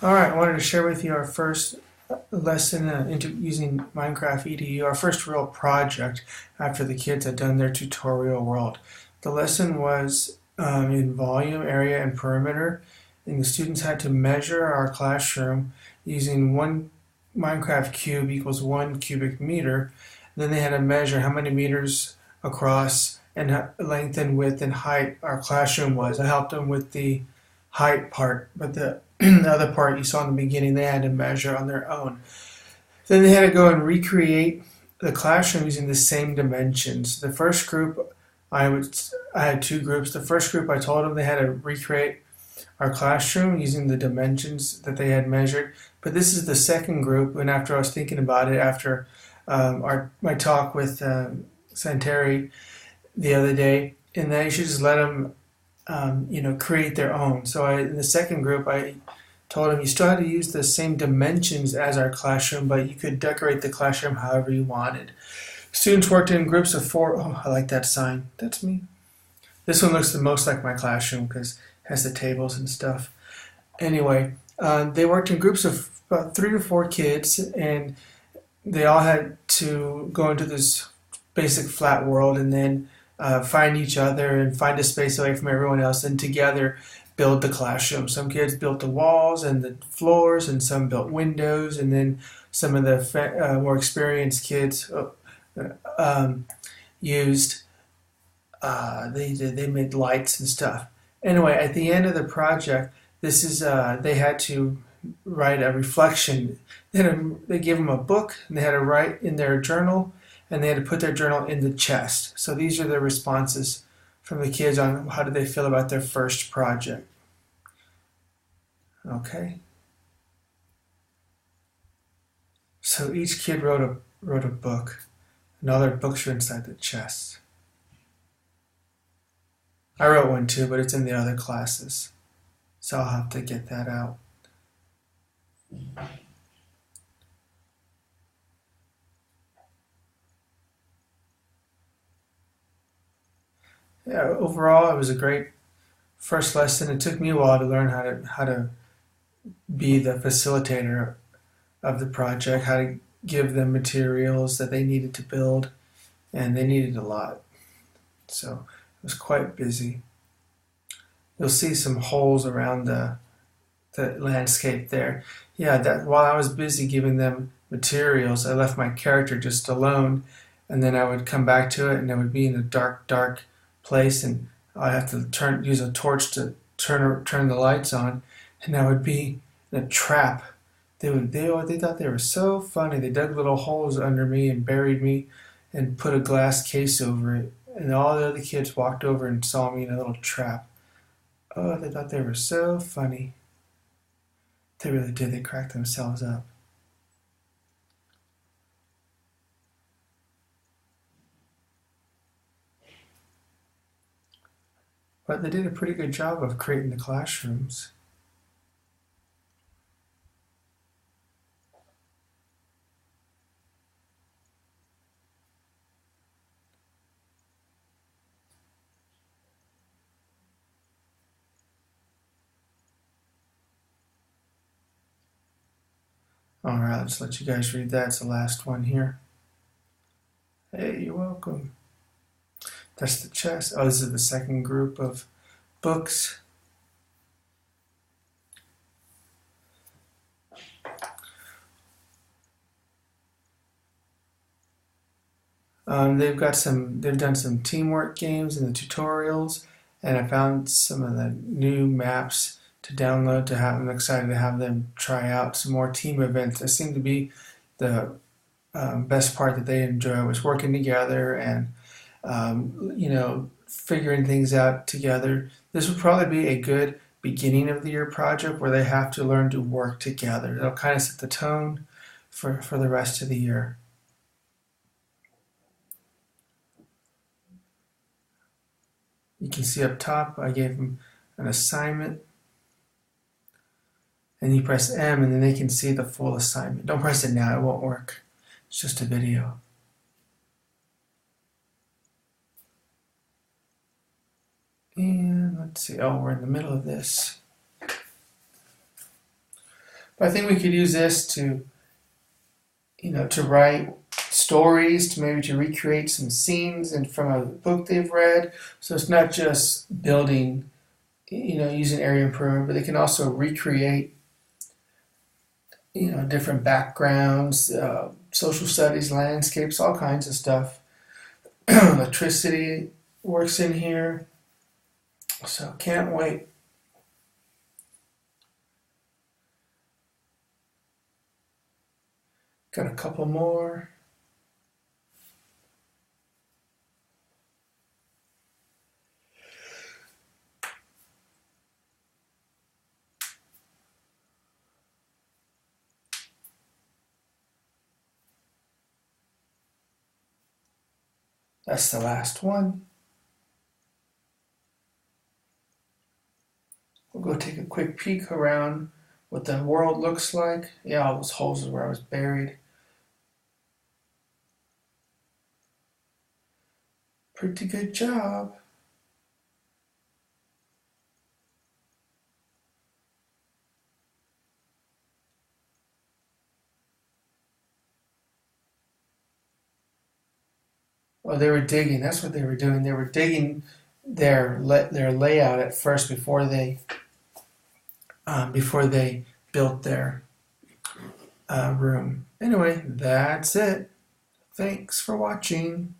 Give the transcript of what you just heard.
Alright, I wanted to share with you our first lesson into using minecraft.edu, our first real project after the kids had done their tutorial world. The lesson was in volume, area, and perimeter, and the students had to measure our classroom using one Minecraft cube equals 1 cubic meter. Then they had to measure how many meters across and length and width and height our classroom was. I helped them with the height part, but the the other part you saw in the beginning, they had to measure on their own. Then they had to go and recreate the classroom using the same dimensions. The first group, I had two groups. The first group, I told them they had to recreate our classroom using the dimensions that they had measured. But this is the second group, and after I was thinking about it, after my talk with Santeri the other day, and that you should just let them create their own. So in the second group, I told them you still had to use the same dimensions as our classroom, but you could decorate the classroom however you wanted. Students worked in groups of 4. Oh, I like that sign. That's me. This one looks the most like my classroom because it has the tables and stuff. Anyway, they worked in groups of about 3 to 4 kids, and they all had to go into this basic flat world and then find each other and find a space away from everyone else, and together build the classroom. Some kids built the walls and the floors, and some built windows, and then some of the more experienced kids used they made lights and stuff. Anyway, at the end of the project, this is they had to write a reflection. They gave them a book, and they had to write in their journal, and they had to put their journal in the chest. So these are the responses from the kids on how did they feel about their first project. Okay. So each kid wrote a book, and all their books are inside the chest. I wrote one too, but it's in the other classes, so I'll have to get that out. Yeah, overall, it was a great first lesson. It took me a while to learn how to be the facilitator of the project, how to give them materials that they needed to build, and they needed a lot. So it was quite busy. You'll see some holes around the landscape there. Yeah, that while I was busy giving them materials, I left my character just alone, and then I would come back to it, and it would be in a dark place, and I'd have to use a torch to turn the lights on, and I would be in a trap. They thought they were so funny. They dug little holes under me and buried me, and put a glass case over it, and all the other kids walked over and saw me in a little trap. Oh, they thought they were so funny. They really did. They cracked themselves up. But they did a pretty good job of creating the classrooms. Alright, let's let you guys read that. It's the last one here. Hey, you're welcome. That's the chest. Oh, this is the second group of books. They've done some teamwork games in the tutorials, and I found some of the new maps to download to have. I'm excited to have them try out some more team events. That seemed to be the best part that they enjoy, was working together and figuring things out together. This would probably be a good beginning of the year project where they have to learn to work together. It'll kind of set the tone for the rest of the year. You can see up top I gave them an assignment, and you press M and then they can see the full assignment. Don't press it now, it won't work. It's just a video. And let's see, oh, we're in the middle of this. I think we could use this to, to write stories, to maybe to recreate some scenes and from a book they've read. So it's not just building, using area improvement, but they can also recreate, different backgrounds, social studies, landscapes, all kinds of stuff. Electricity works in here, so can't wait. Got a couple more. That's the last one. We'll go take a quick peek around what the world looks like. Yeah, all those holes is where I was buried. Pretty good job. Oh, they were digging. That's what they were doing. They were digging their layout at first before they built their room. Anyway, that's it. Thanks for watching.